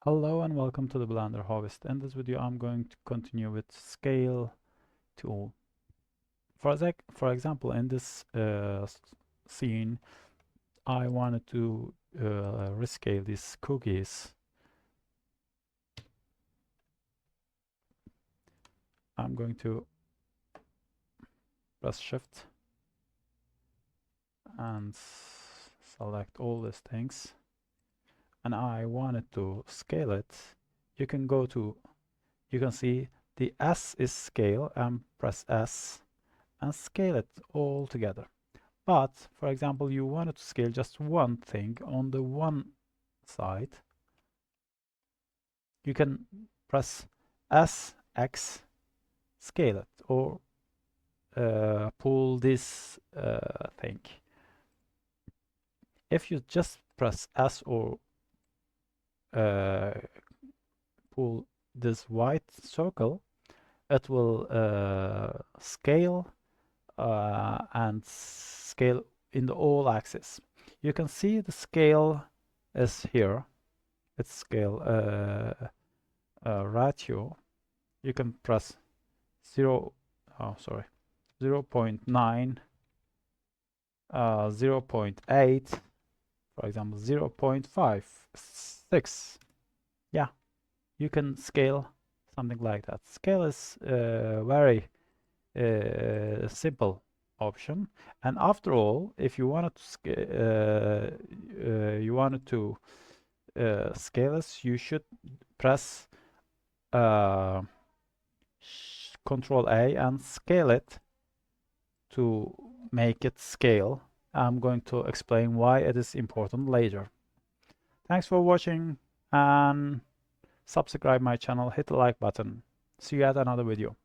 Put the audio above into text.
Hello and welcome to the Blender Harvest. In this video I'm going to continue with scale tool. For example, in this scene I wanted to rescale these cookies. I'm going to press shift and select all these things, and I wanted to scale it. You can see the S is scale, and press S and scale it all together. But for example, you wanted to scale just one thing on the one side, you can press SX, scale it, or pull this thing. If you just press S or pull this white circle, it will scale and scale in the all axis. You can see the scale is here. It's scale ratio. You can press 0.9, 0.8, for example 0.56. Yeah, you can scale something like that. Scale is very simple option, and after all, if you wanted to scale this, you should press Control A and scale it to make it scale. I'm going to explain why it is important later. Thanks for watching, and subscribe my channel, hit the like button. See you at another video.